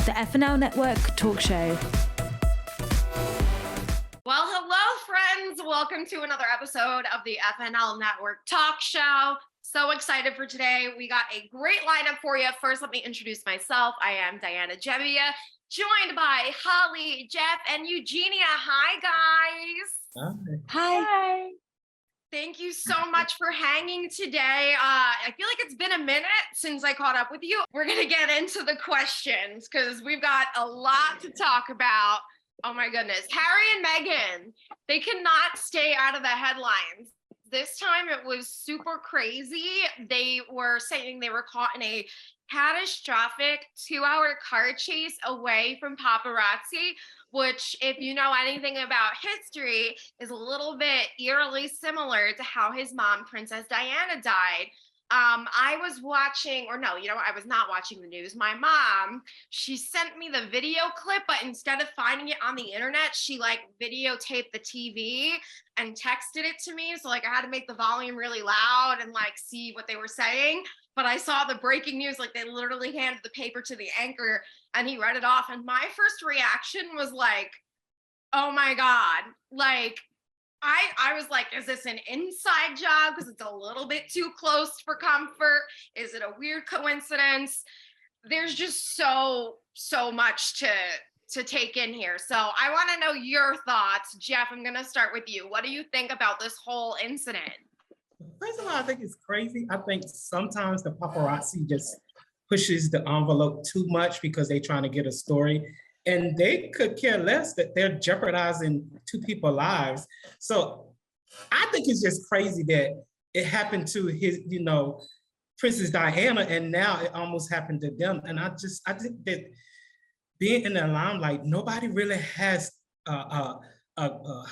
the FNL Network talk show. Well, hello, friends. Welcome to another episode of the FNL Network talk show. So excited for today. We got a great lineup for you. First, let me introduce myself. I am Diana Gebbia, joined by Holly, Jeff, and Eugenia. Hi, guys. Hi. Thank you so much for hanging today. I feel like it's been a minute since I caught up with you. We're going to get into the questions because we've got a lot to talk about. Oh my goodness. Harry and Meghan, they cannot stay out of the headlines. This time it was super crazy. They were saying they were caught in a catastrophic 2-hour car chase away from paparazzi, which, if you know anything about history, is a little bit eerily similar to how his mom, Princess Diana, died. I was watching, I was not watching the news. My mom, she sent me the video clip, but instead of finding it on the internet, she videotaped the TV and texted it to me. So I had to make the volume really loud and see what they were saying. But I saw the breaking news, they literally handed the paper to the anchor and he read it off. And my first reaction was oh my God. I was like, is this an inside job? Because it's a little bit too close for comfort. Is it a weird coincidence? There's just so much to take in here. So I want to know your thoughts. Jeff, I'm going to start with you. What do you think about this whole incident? First of all, I think it's crazy. I think sometimes the paparazzi just pushes the envelope too much because they're trying to get a story. And they could care less that they're jeopardizing two people's lives. So I think it's just crazy that it happened to his, Princess Diana, and now it almost happened to them. And I think that being in the limelight, nobody really has how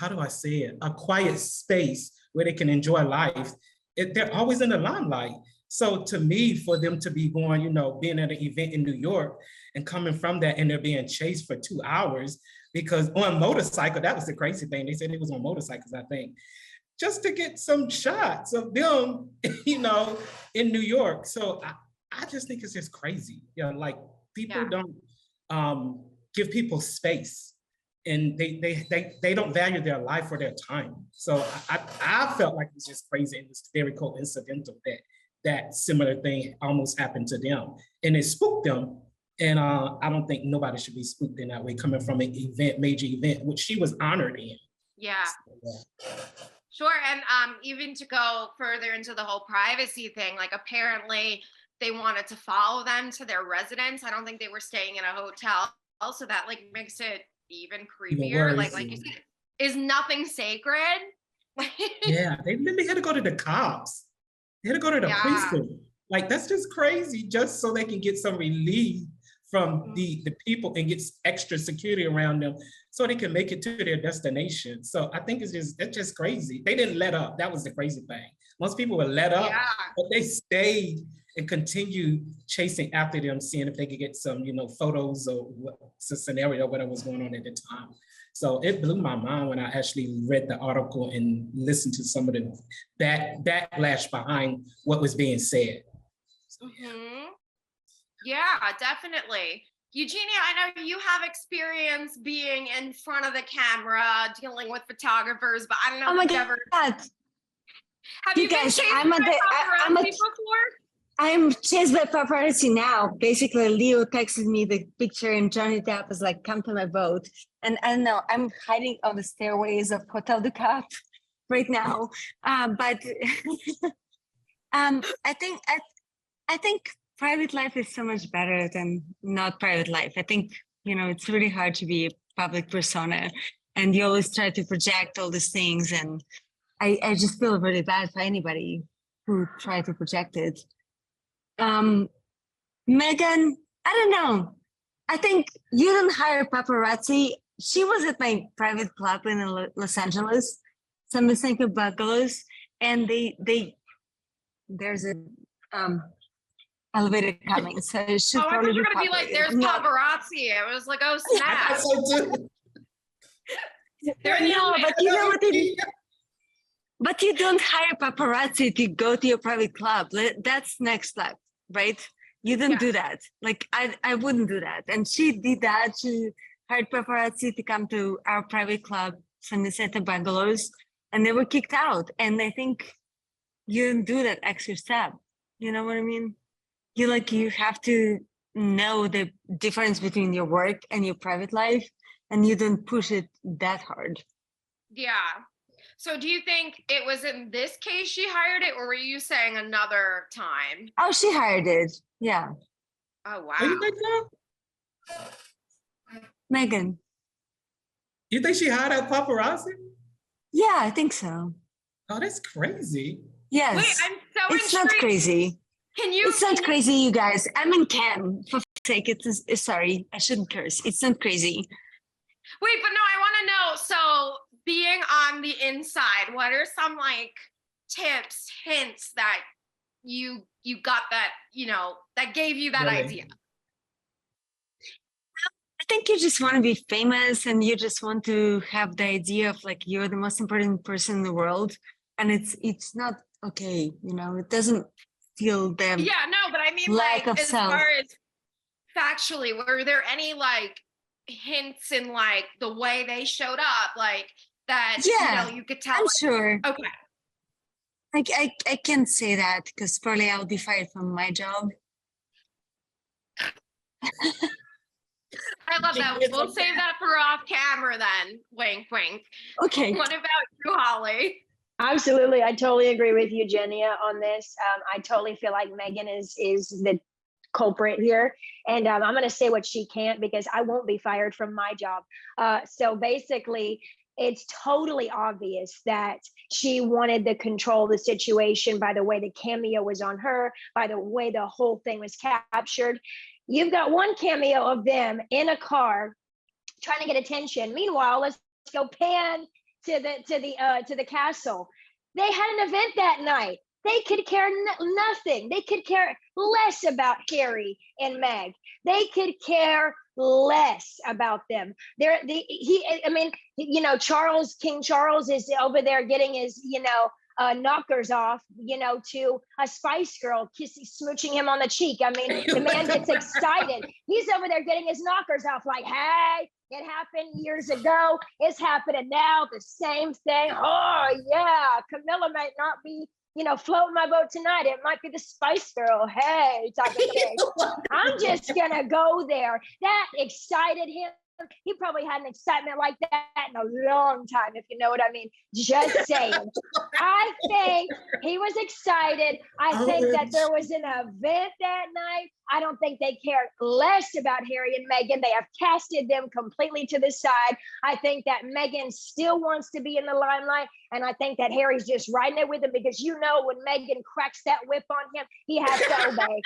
do I say it? A quiet space where they can enjoy life. They're always in the limelight. So to me, for them to be going, being at an event in New York and coming from that and they're being chased for 2 hours because on motorcycle, that was the crazy thing. They said it was on motorcycles, I think, just to get some shots of them, in New York. So I just think it's just crazy. People don't give people space and they don't value their life or their time. So I felt like it was just crazy. It was very coincidental that similar thing almost happened to them and it spooked them. And I don't think nobody should be spooked in that way coming from an major event, which she was honored in. Yeah. Sure. And even to go further into the whole privacy thing, apparently they wanted to follow them to their residence. I don't think they were staying in a hotel. Also, that makes it even creepier. Like you said, is nothing sacred? Yeah, they had to go to the cops. They had to go to the priesthood. That's just crazy, just so they can get some relief from the people and get extra security around them so they can make it to their destination. So I think it's just crazy. They didn't let up. That was the crazy thing. Most people would let up, but they stayed and continued chasing after them, seeing if they could get some, photos or what's a scenario, whatever was going on at the time. So it blew my mind when I actually read the article and listened to some of the backlash behind what was being said. So, yeah, definitely. Eugenia, I know you have experience being in front of the camera, dealing with photographers, but I don't know oh my if God. ever. Have you been chased by paparazzi before? I'm chased by paparazzi now. Basically, Leo texted me the picture and Johnny Depp was like, come to my boat. And I don't know, I'm hiding on the stairways of Hotel du Cap right now. But I think private life is so much better than not private life. I think, it's really hard to be a public persona and you always try to project all these things. And I just feel really bad for anybody who try to project it. Meghan, I don't know. I think you don't hire paparazzi. She was at my private club in Los Angeles, San Vicente Bungalows, and there's a elevator coming. So it should I thought you were gonna be like, there's paparazzi. I was like, oh snap. But you know what it is? But you don't hire paparazzi to go to your private club. That's next step, right? You don't do that. Like, I wouldn't do that. And she did that. She hired paparazzi to come to our private club, Sunset Bungalows, and they were kicked out. And I think you don't do that extra step. You know what I mean? You have to know the difference between your work and your private life, and you don't push it that hard. Yeah. So do you think it was in this case she hired it, or were you saying another time? Oh, she hired it. Yeah. Oh, wow. Oh, you think so? Meghan. You think she hired out paparazzi? Yeah, I think so. Oh, that's crazy. Yes. Wait, I'm so It's not crazy. It's not crazy, you guys. I'm in Cannes. For fuck's sake, sorry, I shouldn't curse. It's not crazy. Wait, but no, I want to know. So being on the inside, what are some like tips, hints that you got that, that gave you that Really? idea? I think you just want to be famous, and you just want to have the idea of like you're the most important person in the world, and it's not okay, it doesn't feel them. Yeah, no, but I mean, lack like, of as self. far as factually, were there any like hints in like the way they showed up, like that? Yeah, you could tell. I'm sure. Okay. I can't say that because probably I'll be fired from my job. I love that. We'll save that for off camera then. Wink, wink. Okay. What about you, Holly? Absolutely. I totally agree with Eugenia on this. I totally feel like Meghan is the culprit here. And I'm going to say what she can't, because I won't be fired from my job. So basically, it's totally obvious that she wanted to control the situation by the way the cameo was on her, by the way the whole thing was captured. You've got one cameo of them in a car trying to get attention. Meanwhile, let's go pan to the castle. They had an event that night. They could care nothing. They could care less about Harry and Meg. They could care less about them. King Charles is over there getting his, knockers off, to a Spice Girl smooching him on the cheek. I mean, the man gets excited. He's over there getting his knockers off, like, hey, it happened years ago. It's happening now. The same thing. Oh yeah, Camilla might not be, floating my boat tonight. It might be the Spice Girl. Hey, type of thing. I'm just gonna go there. That excited him. He probably had an excitement like that in a long time, if you know what I mean. Just saying. I think he was excited. I think that there was an event that night. I don't think they cared less about Harry and Meghan. They have casted them completely to the side. I think that Meghan still wants to be in the limelight. And I think that Harry's just riding it with him, because when Meghan cracks that whip on him, he has to obey.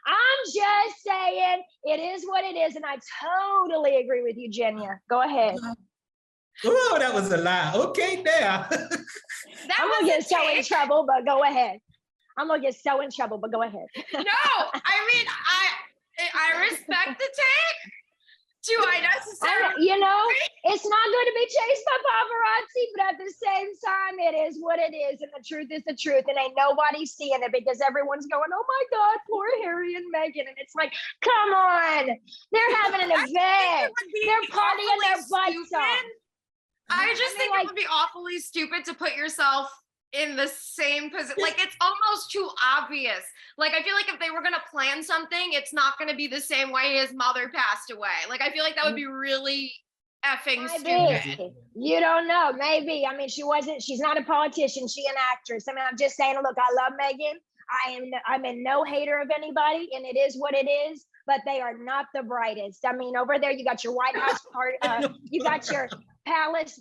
I'm just saying, it is what it is. And I totally agree with you, Eugenia. Go ahead. Oh, that was a lie. Okay, now. I'm going to get so in trouble, but go ahead. I'm going to get so in trouble, but go ahead. No, I mean, I respect the take. Do I necessarily? It's not going to be chased by paparazzi, but at the same time, it is what it is. And the truth is the truth. And ain't nobody seeing it, because everyone's going, oh my God, poor Harry and Meghan. And it's like, come on. They're having an event. They're partying their butts off. I just think it would be awfully stupid to put yourself in the same position. Like, it's almost too obvious. Like, I feel like if they were going to plan something, it's not going to be the same way his mother passed away. Like, I feel like that would be really effing stupid. You don't know. Maybe. I mean, she's not a politician. She's an actress. I mean, I'm just saying, look, I love Meghan. I'm in no hater of anybody, and it is what it is, but they are not the brightest. I mean, over there, you got your White House party, you got your palace,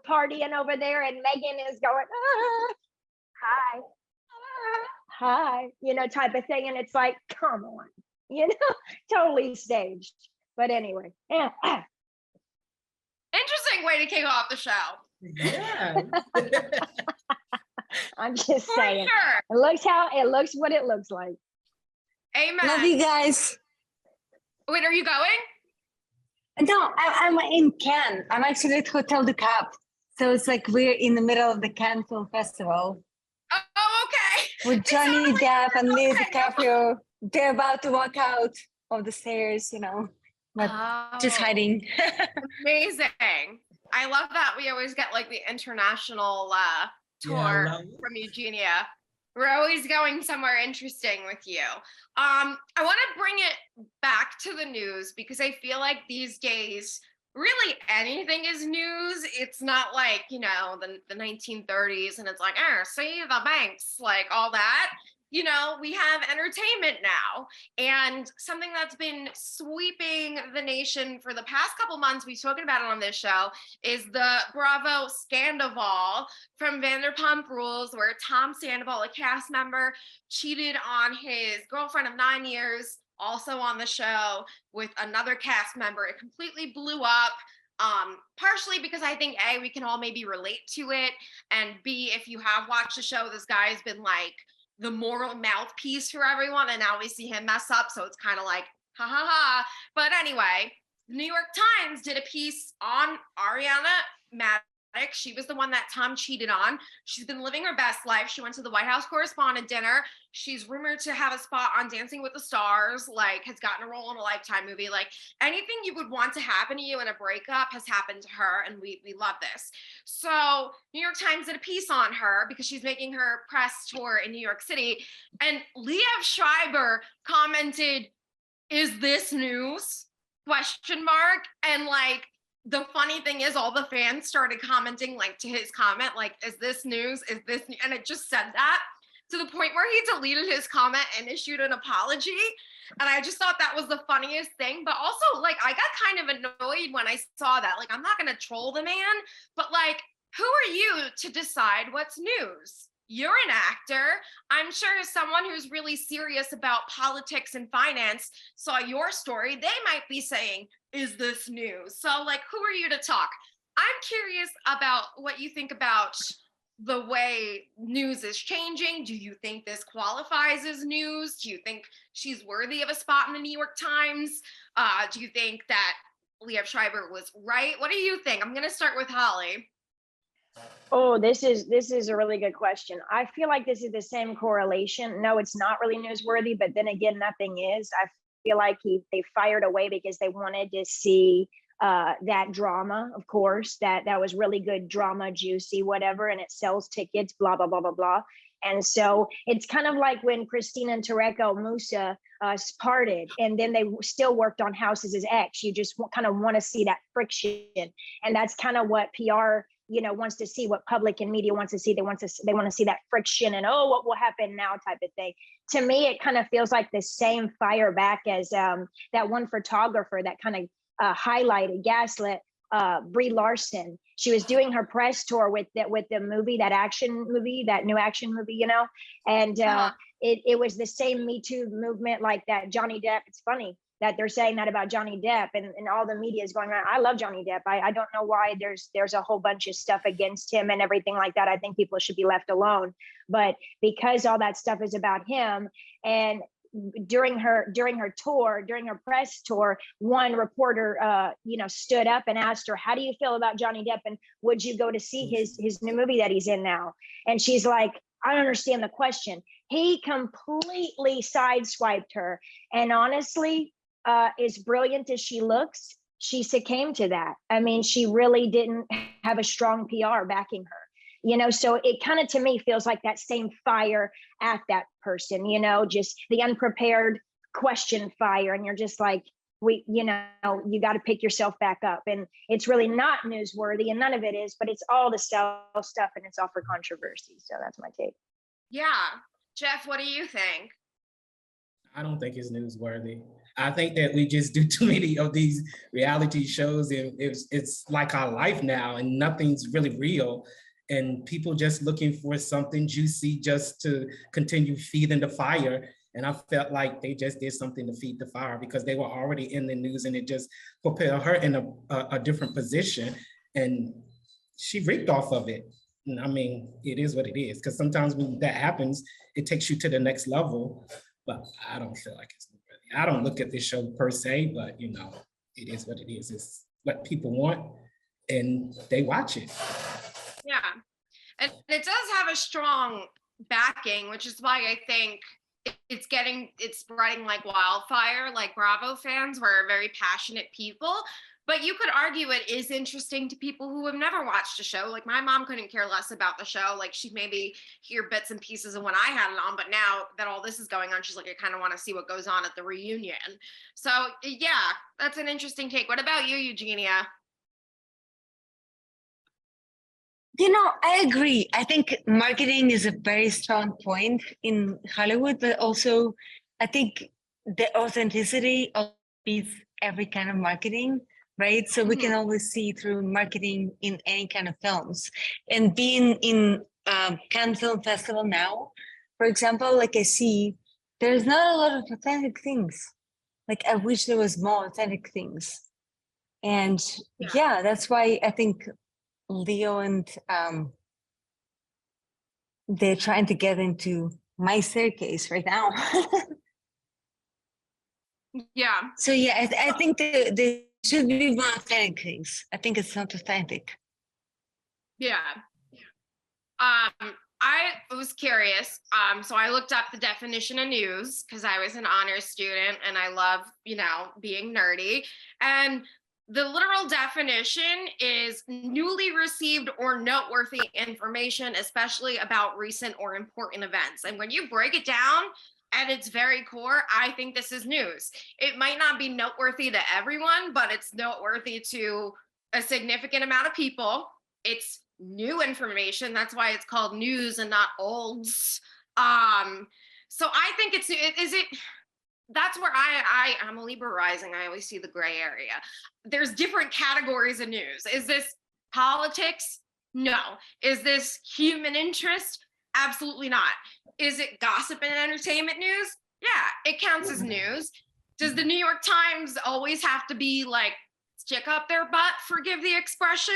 partying over there, and Meghan is going, hi, type of thing. And it's like, come on, totally staged. But anyway, yeah. Interesting way to kick off the show. Yeah. I'm just saying. Sure. It looks what it looks like. Amen. Love you guys. Wait, are you going? No, I'm in Cannes. I'm actually at Hotel du Cap. So it's like we're in the middle of the Cannes Film Festival. Oh, okay. With Johnny Depp and Leo DiCaprio. they're about to walk out of the stairs, but just Oh, hiding. amazing. I love that we always get like the international Yeah, I tour love it. from Eugenia. We're always going somewhere interesting with you. I want to bring it back to the news because I feel like these days, really anything is news. It's not like, the 1930s and it's like, see the banks, like all that. We have entertainment now. And something that's been sweeping the nation for the past couple months, we've spoken about it on this show, is the Bravo Scandoval from Vanderpump Rules, where Tom Sandoval, a cast member, cheated on his girlfriend of 9 years, also on the show, with another cast member. It completely blew up. Partially because I think A, we can all maybe relate to it, and B, if you have watched the show, this guy's been like the moral mouthpiece for everyone, and now we see him mess up, so it's kind of like ha ha ha. But anyway, the New York Times did a piece on Ariana Maddox. She was the one that Tom cheated on. She's been living her best life. She went to the White House Correspondent Dinner. She's rumored to have a spot on Dancing with the Stars, like has gotten a role in a Lifetime movie. Like anything you would want to happen to you in a breakup has happened to her, and we love this. So New York Times did a piece on her because she's making her press tour in New York City. And Liev Schreiber commented, "Is this news?" ? And like, the funny thing is all the fans started commenting like to his comment, like, "Is this news? Is this new?" And it just said that to the point where he deleted his comment and issued an apology. And I just thought that was the funniest thing. But also, like, I got kind of annoyed when I saw that. Like, I'm not going to troll the man, but like, who are you to decide what's news? You're an actor. I'm sure someone who's really serious about politics and finance saw your story. They might be saying, "Is this news?" So like, who are you to talk? I'm curious about what you think about the way news is changing. Do you think this qualifies as news? Do you think she's worthy of a spot in the New York Times? Do you think that Liev Schreiber was right? What do you think? I'm going to start with Holly. Oh, this is a really good question. I feel like this is the same correlation. No, it's not really newsworthy, but then again, nothing is. I feel like they fired away because they wanted to see that drama, of course, that was really good drama, juicy, whatever, and it sells tickets, blah, blah, blah, blah, blah. And so it's kind of like when Christina and Tarek El Moussa parted, and then they still worked on House as his ex. You just kind of want to see that friction. And that's kind of what PR wants to see, what public and media wants to see. They want to see that friction and, oh, what will happen now type of thing. To me, it kind of feels like the same fire back as that one photographer that kind of highlighted, gaslit Brie Larson. She was doing her press tour with the movie, that new action movie, and it was the same Me Too movement, like that Johnny Depp. It's funny that they're saying that about Johnny Depp, and all the media is going around. I love Johnny Depp. I don't know why there's a whole bunch of stuff against him and everything like that. I think people should be left alone. But because all that stuff is about him, and during her press tour, one reporter stood up and asked her, "How do you feel about Johnny Depp, and would you go to see his new movie that he's in now?" And she's like, "I don't understand the question." He completely sideswiped her. And honestly, as brilliant as she looks, she succumbed to that. I mean, she really didn't have a strong PR backing her, so it kind of, to me, feels like that same fire at that person, just the unprepared question fire. And you're just like, you got to pick yourself back up. And it's really not newsworthy, and none of it is, but it's all the self stuff, and it's all for controversy. So that's my take. Yeah. Jeff, what do you think? I don't think it's newsworthy. I think that we just do too many of these reality shows, and it's like our life now, and nothing's really real. And people just looking for something juicy just to continue feeding the fire. And I felt like they just did something to feed the fire because they were already in the news, and it just propelled her in a different position. And she reaped off of it. And I mean, it is what it is, because sometimes when that happens, it takes you to the next level. But I don't feel like it's really. I don't look at this show per se, but it is what it is. It's what people want, and they watch it. Yeah. And it does have a strong backing, which is why I think it's spreading like wildfire. Like Bravo fans were very passionate people. But you could argue it is interesting to people who have never watched a show. Like my mom couldn't care less about the show. Like she'd maybe hear bits and pieces of when I had it on, but now that all this is going on, she's like, I kind of want to see what goes on at the reunion. So yeah, that's an interesting take. What about you, Eugenia? I agree. I think marketing is a very strong point in Hollywood, but also I think the authenticity beats every kind of marketing, right? So we can always see through marketing in any kind of films. And being in Cannes Film Festival now, for example, like I see, there's not a lot of authentic things. Like I wish there was more authentic things. And yeah that's why I think Leo and they're trying to get into my staircase right now. Yeah. So yeah, I think there should be more authentic things. I think it's not authentic. Yeah. I was curious. So I looked up the definition of news because I was an honors student and I love, being nerdy. And the literal definition is newly received or noteworthy information, especially about recent or important events. And when you break it down at its very core, I think this is news. It might not be noteworthy to everyone, but it's noteworthy to a significant amount of people. It's new information. That's why it's called news and not olds. So I think that's where I'm a Libra rising. I always see the gray area. There's different categories of news. Is this politics? No. Is this human interest? Absolutely not. Is it gossip and entertainment news? Yeah, it counts as news. Does the New York Times always have to be like, stick up their butt, forgive the expression?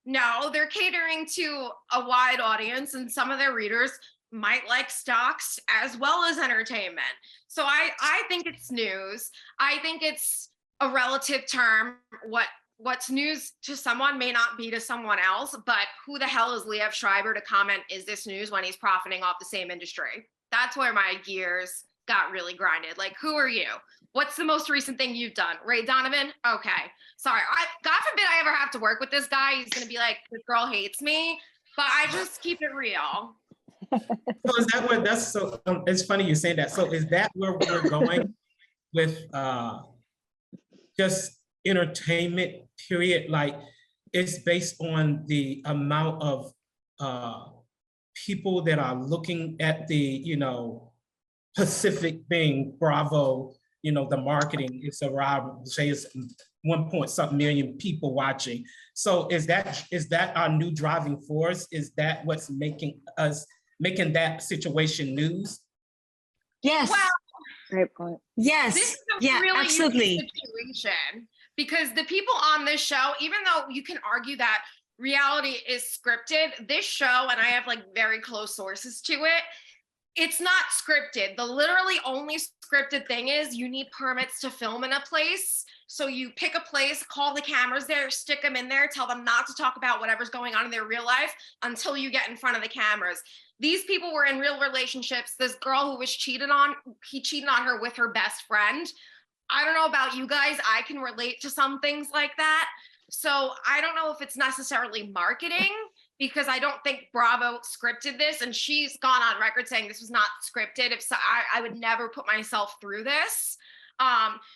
No, they're catering to a wide audience and some of their readers might like stocks as well as entertainment. So I think it's news. I think it's a relative term. What's news to someone may not be to someone else, but who the hell is Liev Schreiber to comment, is this news, when he's profiting off the same industry? That's where my gears got really grinded. Like, who are you? What's the most recent thing you've done? Ray Donovan? Okay. Sorry. God forbid I ever have to work with this guy. He's going to be like, this girl hates me, but I just keep it real. So is that what that's so it's funny you saying that. So is that where we're going with just entertainment period? Like it's based on the amount of people that are looking at the Pacific thing, Bravo, the marketing, it's around, say it's 1 point something million people watching. So is that our new driving force? Is that what's making that situation news? Yes. Well, great point. Yes. This is a really absolutely. unique situation because the people on this show, even though you can argue that reality is scripted, this show, and I have like very close sources to it, it's not scripted. The literally only scripted thing is you need permits to film in a place. So you pick a place, call the cameras there, stick them in there, tell them not to talk about whatever's going on in their real life until you get in front of the cameras. These people were in real relationships. This girl who was cheated on, he cheated on her with her best friend. I don't know about you guys. I can relate to some things like that. So I don't know if it's necessarily marketing, because I don't think Bravo scripted this, and she's gone on record saying this was not scripted. If so, I would never put myself through this.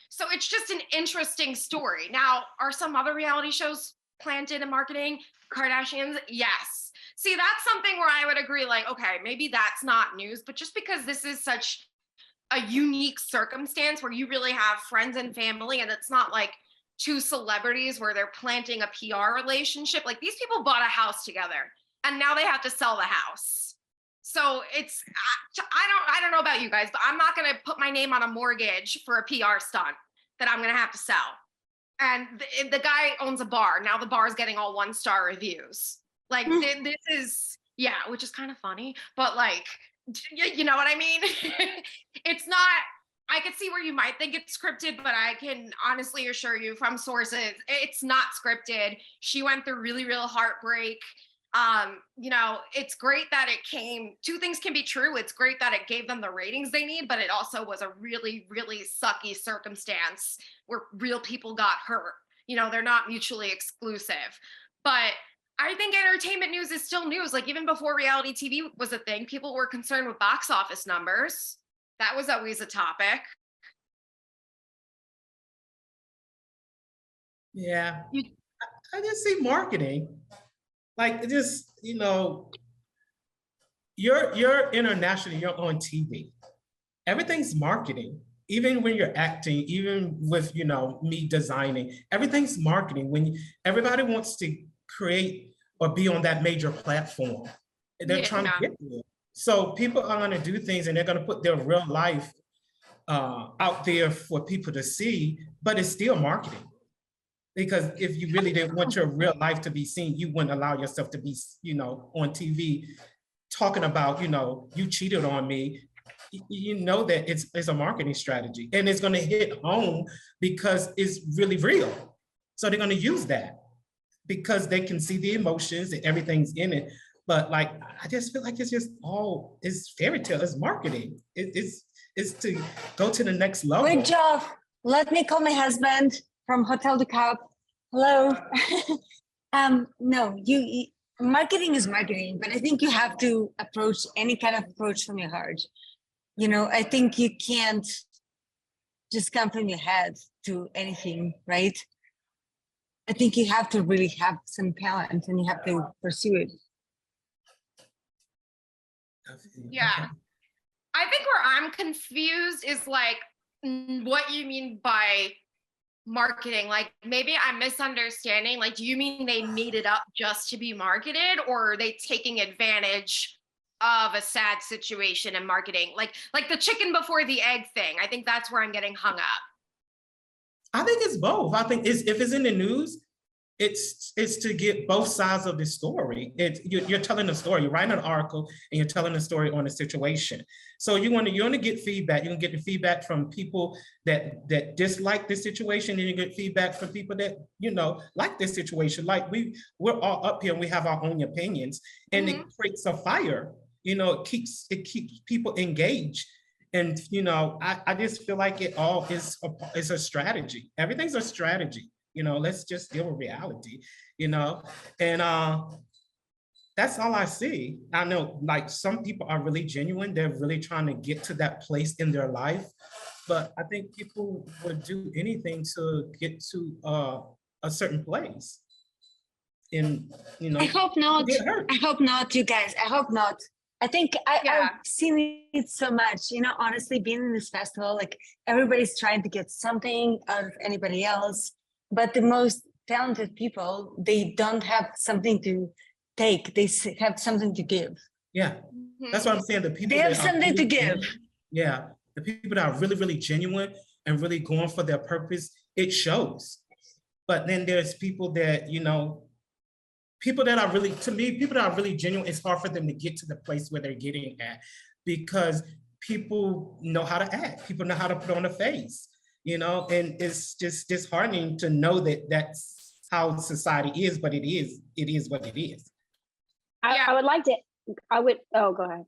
So it's just an interesting story. Now, are some other reality shows planted in marketing? Kardashians? Yes. See, that's something where I would agree, like, okay, maybe that's not news, but just because this is such a unique circumstance where you really have friends and family, and it's not like two celebrities where they're planting a PR relationship. Like these people bought a house together and now they have to sell the house. So it's, I don't know about you guys, but I'm not going to put my name on a mortgage for a PR stunt that I'm going to have to sell. And the guy owns a bar. Now the bar is getting all 1-star reviews. Like this is, which is kind of funny, but like, you know what I mean? It's not, I could see where you might think it's scripted, but I can honestly assure you from sources, it's not scripted. She went through really real heartbreak. It's great that it came. Two things can be true. It's great that it gave them the ratings they need, but it also was a really, really sucky circumstance where real people got hurt. They're not mutually exclusive. But I think entertainment news is still news. Like, even before reality TV was a thing, people were concerned with box office numbers. That was always a topic. Yeah. I just see marketing. Like, just, you're international, you're on TV. Everything's marketing. Even when you're acting, even with, me designing, everything's marketing. When everybody wants to create or be on that major platform, they're trying to get there. So people are going to do things and they're going to put their real life out there for people to see, but it's still marketing. Because if you really didn't want your real life to be seen, you wouldn't allow yourself to be, on TV talking about, you cheated on me. That it's a marketing strategy, and it's going to hit home because it's really real. So they're going to use that because they can see the emotions and everything's in it. But like, I just feel like it's fairy tale, it's marketing. It's to go to the next level. Wait, Geoff, let me call my husband from Hotel du Cap. Hello. No, marketing is marketing, but I think you have to approach any kind of approach from your heart. I think you can't just come from your head to anything, right? I think you have to really have some talent and you have to pursue it. Yeah. I think where I'm confused is like what you mean by marketing. Like, maybe I'm misunderstanding. Like, do you mean they made it up just to be marketed, or are they taking advantage of a sad situation and marketing? Like the chicken before the egg thing. I think that's where I'm getting hung up. I think it's both. I think if it's in the news, it's to get both sides of the story. You're telling a story. You're writing an article and you're telling a story on a situation. So you want to get feedback. You can get the feedback from people that dislike this situation, and you get feedback from people that like this situation. Like we're all up here and we have our own opinions, and it creates a fire. It keeps people engaged. And I just feel like it all is a strategy. Everything's a strategy. Let's just deal with reality, and that's all I see. I know, like, some people are really genuine. They're really trying to get to that place in their life. But I think people would do anything to get to a certain place. And, I hope not. I hope not, you guys. I hope not. I think I've seen it so much, honestly, being in this festival, like, everybody's trying to get something out of anybody else. But the most talented people, they don't have something to take. They have something to give. Yeah, that's what I'm saying. The people they have something to give. Yeah, the people that are really, really genuine and really going for their purpose, it shows. But then there's people that, people that are really genuine. It's hard for them to get to the place where they're getting at, because people know how to act. People know how to put on a face. And it's just disheartening to know that that's how society is, but it is what it is. I would like to, oh, go ahead.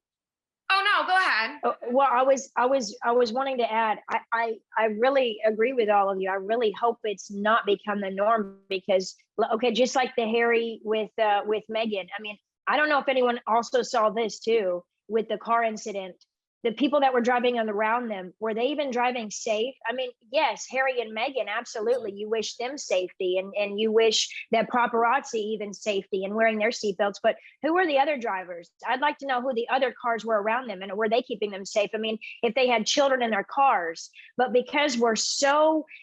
Oh, no, go ahead. Well, I was wanting to add, I really agree with all of you. I really hope it's not become the norm, because, okay, just like the Harry with Meghan, I mean, I don't know if anyone also saw this too, with the car incident. The people that were driving around them, were they even driving safe? I mean, yes, Harry and Meghan, absolutely. You wish them safety, and you wish that paparazzi even safety and wearing their seatbelts. But who were the other drivers? I'd like to know who the other cars were around them, and were they keeping them safe? I mean, if they had children in their cars. But because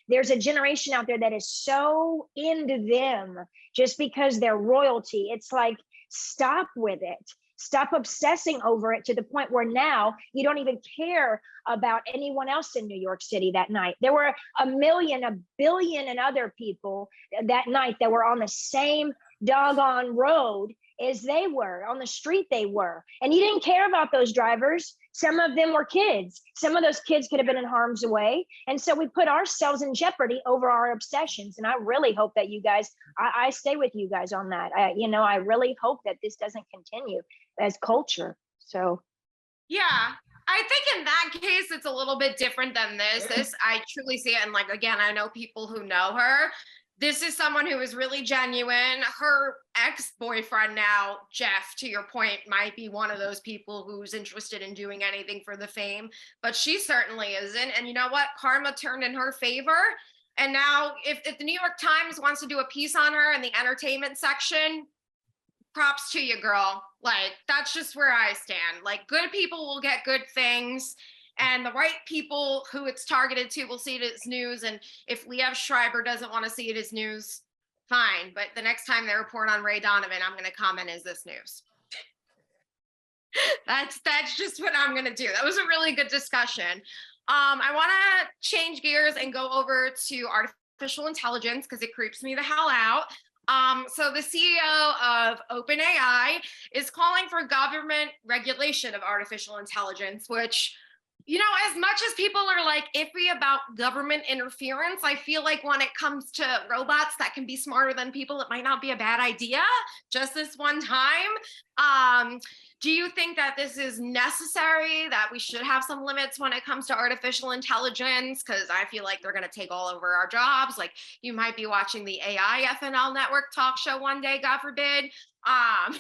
there's a generation out there that is so into them just because they're royalty, it's like, stop with it. Stop obsessing over it to the point where now you don't even care about anyone else in New York City that night. There were a billion and other people that night that were on the same doggone road as they were, on the street they were. And you didn't care about those drivers. Some of them were kids. Some of those kids could have been in harm's way. And so we put ourselves in jeopardy over our obsessions. And I really hope that you guys, I stay with you guys on that. I really hope that this doesn't continue as culture. So. Yeah, I think in that case, it's a little bit different than this. I truly see it. And like, again, I know people who know her. This is someone who is really genuine. Her ex-boyfriend now, Jeff, to your point, might be one of those people who's interested in doing anything for the fame, but she certainly isn't. And you know what? Karma turned in her favor. And now if the New York Times wants to do a piece on her in the entertainment section, props to you, girl. Like, that's just where I stand. Like, good people will get good things. And the right people who it's targeted to will see it as news. And if Liev Schreiber doesn't want to see it as news, fine. But the next time they report on Ray Donovan, I'm going to comment, is this news? That's just what I'm going to do. That was a really good discussion. I want to change gears and go over to artificial intelligence because it creeps me the hell out. So the CEO of OpenAI is calling for government regulation of artificial intelligence, which, you know, as much as people are like iffy about government interference, I feel like when it comes to robots that can be smarter than people, it might not be a bad idea just this one time. Do you think that this is necessary, that we should have some limits when it comes to artificial intelligence? Because I feel like they're going to take all over our jobs. Like, you might be watching the AI FNL Network talk show one day, God forbid. Are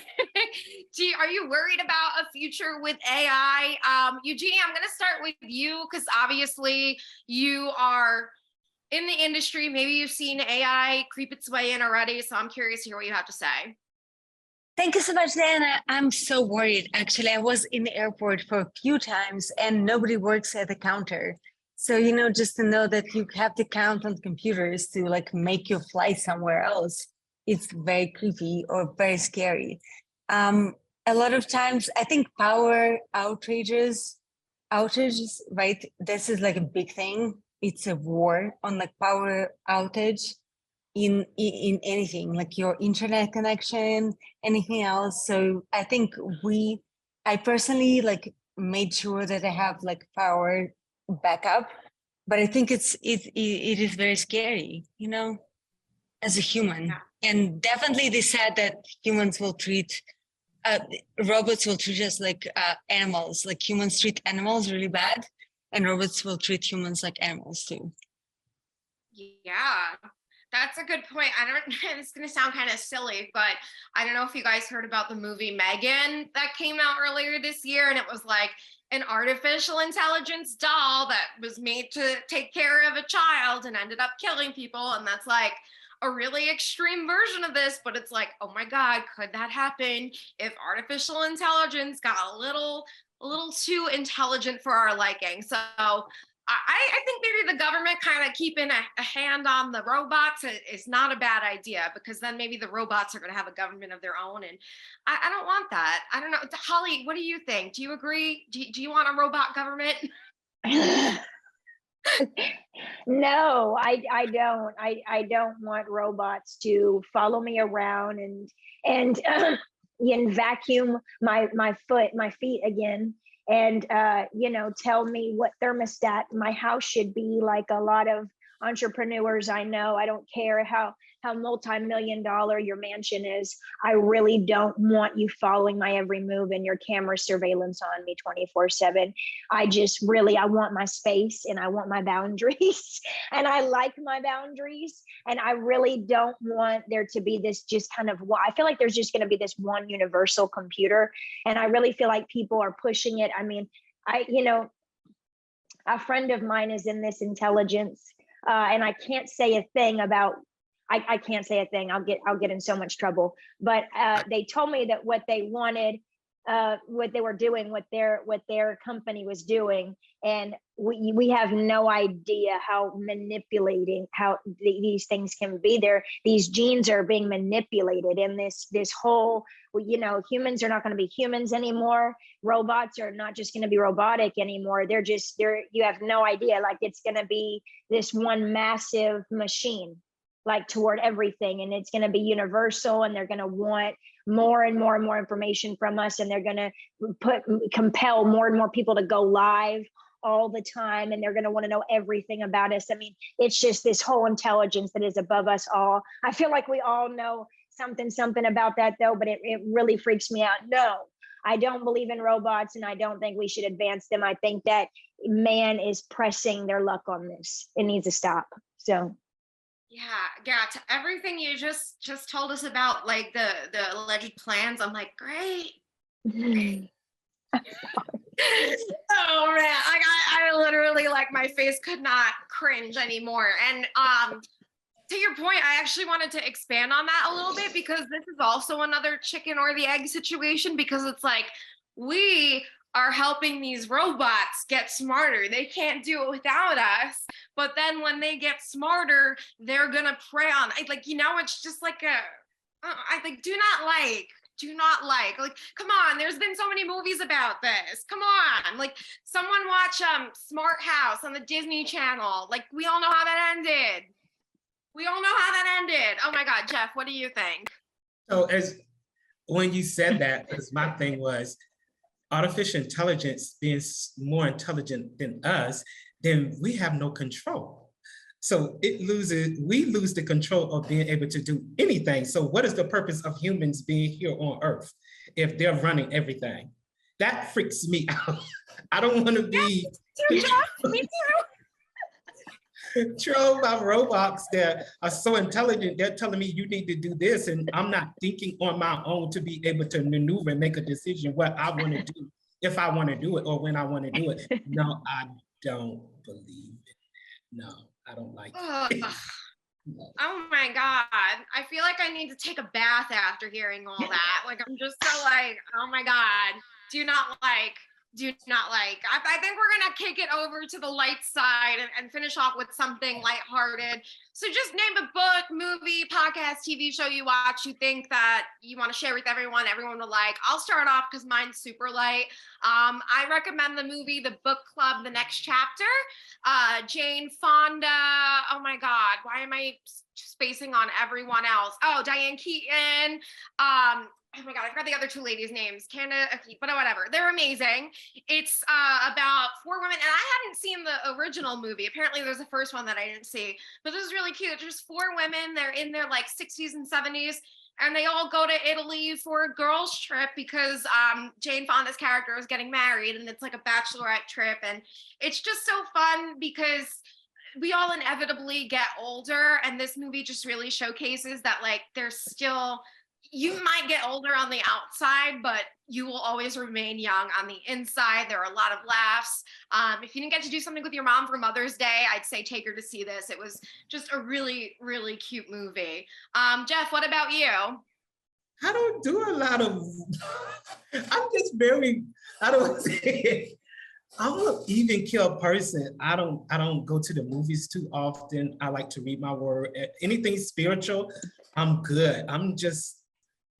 you worried about a future with AI? Eugenia, I'm going to start with you because obviously you are in the industry. Maybe you've seen AI creep its way in already. So I'm curious to hear what you have to say. Thank you so much, Diana. I'm so worried. Actually, I was in the airport for a few times and nobody works at the counter. So, you know, just to know that you have to count on computers to like make you fly somewhere else, it's very creepy or very scary. A lot of times, I think power outages, right? This is like a big thing. It's a war on like power outage in anything, like your internet connection, anything else. So I think I personally like made sure that I have like power backup, but I think it is very scary, you know, as a human. Yeah. And definitely they said that robots will treat us like animals, like humans treat animals really bad, and robots will treat humans like animals too. Yeah. That's a good point. It's going to sound kind of silly, but I don't know if you guys heard about the movie Meghan that came out earlier this year. And it was like an artificial intelligence doll that was made to take care of a child and ended up killing people. And that's like a really extreme version of this, but it's like, oh my God, could that happen if artificial intelligence got a little too intelligent for our liking? So I think maybe the government kind of keeping a hand on the robots is not a bad idea, because then maybe the robots are going to have a government of their own. And I don't want that. I don't know. Holly, what do you think? Do you agree? Do you want a robot government? No, I don't. I don't want robots to follow me around and vacuum my feet again. And, tell me what thermostat my house should be, like a lot of entrepreneurs I know. I don't care how multi-million-dollar your mansion is. I really don't want you following my every move and your camera surveillance on me 24/7. I want my space and I want my boundaries and I like my boundaries. And I really don't want there to be this just kind of, I feel like there's just going to be this one universal computer. And I really feel like people are pushing it. I mean, a friend of mine is in this intelligence and I can't say a thing about, I can't say a thing. I'll get in so much trouble. But they told me that what they wanted, what they were doing, what their company was doing, and we have no idea how manipulating these things can be. These genes are being manipulated in this whole. Humans are not going to be humans anymore. Robots are not just going to be robotic anymore. You have no idea. Like, it's going to be this one massive machine. like toward everything, and it's going to be universal, and they're going to want more and more and more information from us, and they're going to compel more and more people to go live all the time, and they're going to want to know everything about us. I mean, it's just this whole intelligence that is above us all. I feel like we all know something about that, though, but it really freaks me out. No, I don't believe in robots, and I don't think we should advance them. I think that man is pressing their luck on this. It needs to stop. So yeah, to everything you just told us about, like the alleged plans, I'm like, great. Oh man, like I literally, like, my face could not cringe anymore. And to your point, I actually wanted to expand on that a little bit, because this is also another chicken or the egg situation, because it's like, we are helping these robots get smarter. They can't do it without us. But then when they get smarter, they're gonna prey on, like, it's just like I like, do not like, come on, there's been so many movies about this. Come on, like, someone watch Smart House on the Disney Channel. Like, we all know how that ended. Oh my God, Jeff, what do you think? So when you said that, because my thing was artificial intelligence being more intelligent than us, then we have no control. So we lose the control of being able to do anything. So what is the purpose of humans being here on Earth if they're running everything? That freaks me out. I don't want to be Me too. controlled by robots that are so intelligent. They're telling me you need to do this, and I'm not thinking on my own to be able to maneuver and make a decision what I want to do, if I want to do it or when I want to do it. No, I don't believe it. No, I don't like it. No. Oh my God. I feel like I need to take a bath after hearing all that. Like, I'm just so like, oh my God, do not like. I think we're gonna kick it over to the light side and finish off with something lighthearted. So just name a book, movie, podcast, TV show you watch, you think that you want to share with everyone will like. I'll start off because mine's super light. I recommend the movie The Book Club, The Next Chapter. Jane Fonda. Oh my God, why am I spacing on everyone else? Oh, Diane Keaton. Oh my God, I forgot the other two ladies' names. But whatever. They're amazing. It's about 4 women, and I hadn't seen the original movie. Apparently, there's a first one that I didn't see, but this is really cute. It's just 4 women. They're in their like 60s and 70s, and they all go to Italy for a girls' trip because Jane Fonda's character is getting married, and it's like a bachelorette trip, and it's just so fun because we all inevitably get older, and this movie just really showcases that, like, there's still. You might get older on the outside, but you will always remain young on the inside. There are a lot of laughs. If you didn't get to do something with your mom for Mother's Day, I'd say take her to see this. It was just a really, really cute movie. Jeff, what about you? I don't do a lot of, I'm just very, I'm an even keel person. I don't go to the movies too often. I like to read my word. Anything spiritual, I'm good.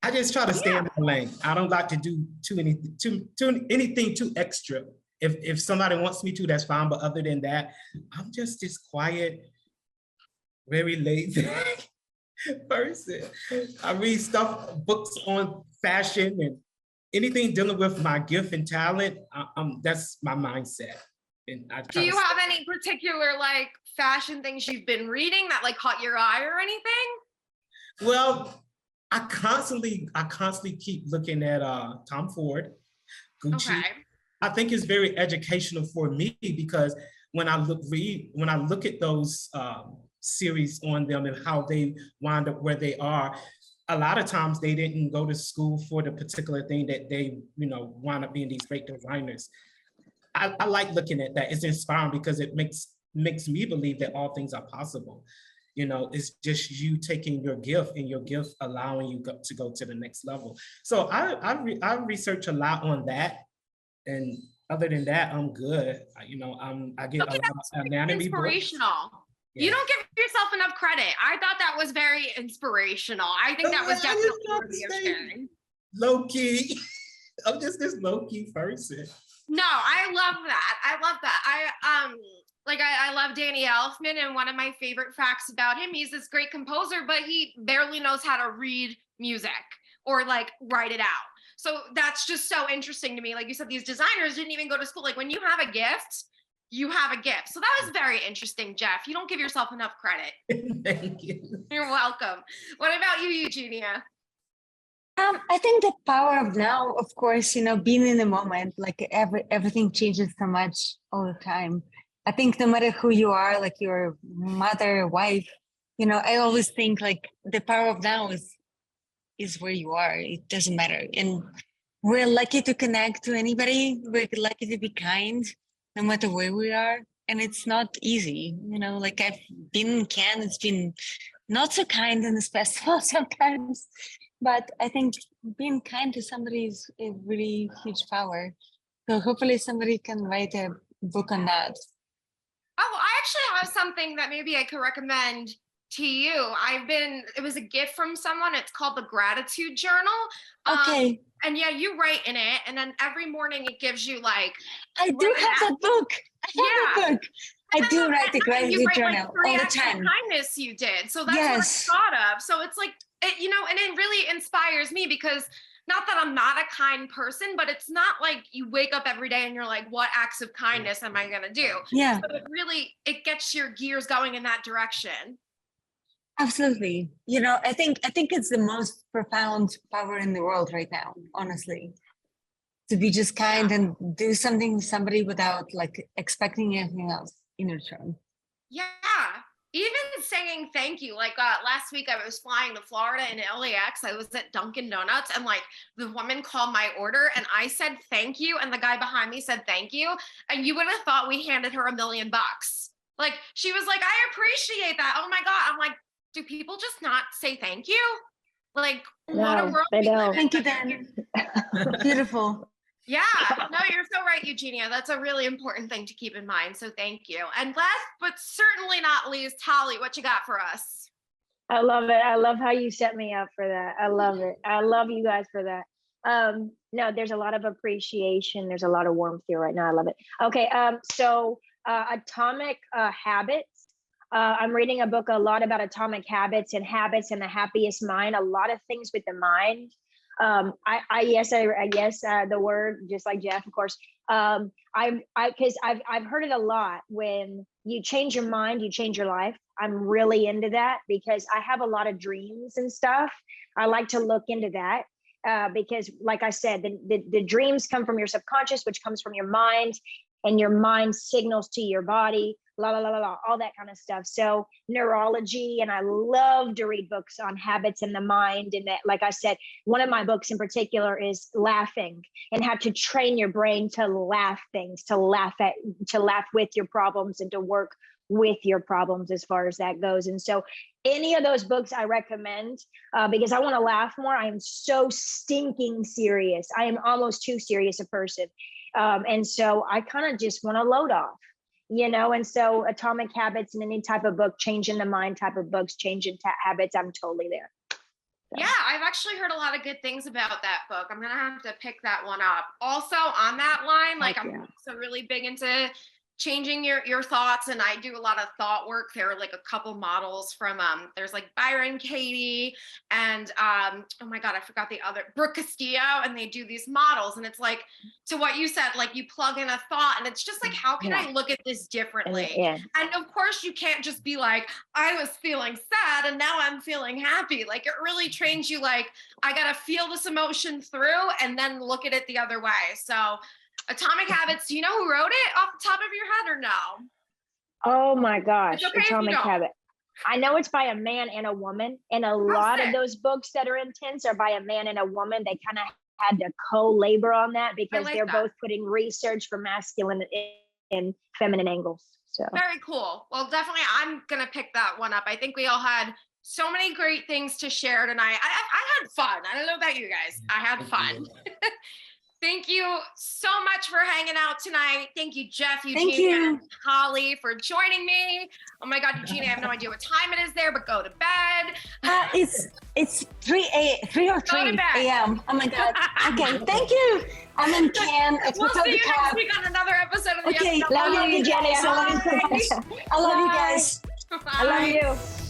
I just try to stay in my lane. I don't like to do anything too extra. If somebody wants me to, that's fine. But other than that, I'm just this quiet, very laid back person. I read books on fashion and anything dealing with my gift and talent. That's my mindset. And do you have any particular like fashion things you've been reading that like caught your eye or anything? Well, I constantly keep looking at Tom Ford, Gucci. Okay. I think it's very educational for me because when I look at those series on them and how they wind up where they are, a lot of times they didn't go to school for the particular thing that they, wind up being these great designers. I like looking at that. It's inspiring because it makes me believe that all things are possible. It's just you taking your gift and your gift allowing you to go to the next level. So I research a lot on that, and other than that, I'm good. I get a lot of anatomy inspirational. Books. Yeah. You don't give yourself enough credit. I thought that was very inspirational. I think that was definitely worthy of sharing. Low key. I'm just this low key person. No, I love that. Like I love Danny Elfman, and one of my favorite facts about him, he's this great composer, but he barely knows how to read music or like write it out. So that's just so interesting to me. Like you said, these designers didn't even go to school. Like when you have a gift, you have a gift. So that was very interesting, Jeff. You don't give yourself enough credit. Thank you. You're welcome. What about you, Eugenia? I think the power of now, of course, being in the moment, like everything changes so much all the time. I think no matter who you are, like your mother, wife, I always think like the power of now is where you are. It doesn't matter. And we're lucky to connect to anybody. We're lucky to be kind, no matter where we are. And it's not easy, like I've been in Cannes, it's been not so kind in this festival sometimes. But I think being kind to somebody is a really huge power. So hopefully somebody can write a book on that. Oh, I actually have something that maybe I could recommend to you. It was a gift from someone. It's called the Gratitude Journal. Okay. And yeah, you write in it. And then every morning it gives you like. I do have that book. I have a book. I do write the Gratitude Journal all the time. Kindness you did. So that's Yes. what I thought of. So it's like, and it really inspires me because not that I'm not a kind person, but it's not like you wake up every day and you're like, what acts of kindness am I going to do? Yeah. So it gets your gears going in that direction. Absolutely. I think it's the most profound power in the world right now, honestly. To be just kind and do something to somebody without like expecting anything else in return. Yeah. Even saying thank you. Like last week I was flying to Florida in LAX. I was at Dunkin' Donuts and like the woman called my order and I said thank you. And the guy behind me said thank you. And you would have thought we handed her $1 million. Like she was like, I appreciate that. Oh my God. I'm like, do people just not say thank you? Like what a world we live in. Thank you, Dan. Beautiful. Yeah, no, you're so right, Eugenia. That's a really important thing to keep in mind. So thank you. And last but certainly not least, Holly, what you got for us? I love it. I love how you set me up for that. I love it. I love you guys for that. No, there's a lot of appreciation. There's a lot of warmth here right now. I love it. Okay. So Atomic Habits. I'm reading a book a lot about atomic habits and the happiest mind. A lot of things with the mind. I guess the word, just like Jeff, of course. Because I've heard it a lot. When you change your mind, you change your life. I'm really into that because I have a lot of dreams and stuff. I like to look into that because, like I said, the dreams come from your subconscious, which comes from your mind, and your mind signals to your body. All that kind of stuff. So neurology, and I love to read books on habits in the mind. And that, like I said, one of my books in particular is laughing and how to train your brain to laugh things, to laugh with your problems and to work with your problems as far as that goes. And so any of those books I recommend because I want to laugh more. I am so stinking serious. I am almost too serious a person. And so I kind of just want to load off. And so Atomic Habits and any type of book, changing the mind type of books, changing habits, I'm totally there. So. Yeah, I've actually heard a lot of good things about that book. I'm going to have to pick that one up. Also on that line, like I'm also really big into changing your thoughts, and I do a lot of thought work. There are like a couple models from there's like Byron Katie and oh my God, I forgot the other, Brooke Castillo, and they do these models, and it's like, to what you said, like you plug in a thought and it's just like, how can I look at this differently? And of course you can't just be like, I was feeling sad and now I'm feeling happy. Like it really trains you, like I gotta feel this emotion through and then look at it the other way. So Atomic Habits, do you know who wrote it off the top of your head or no? Oh my gosh, okay Atomic Habit. I know it's by a man and a woman, and a lot of those books that are intense are by a man and a woman. They kind of had to co-labor on that because they're both putting research for masculine and feminine angles. So very cool. Well, definitely I'm going to pick that one up. I think we all had so many great things to share tonight. I had fun. I don't know about you guys. I had fun. Thank you so much for hanging out tonight. Thank you, Jeff, Eugenia, and Holly for joining me. Oh my God, Eugenia, I have no idea what time it is there, but go to bed. It's 3 or 3 a.m. Oh my God. Okay, thank you. I'm in Cannes. We'll see you next week on another episode of the Okay, FNL Love you, Eugenia. I love you guys. Bye. I love you.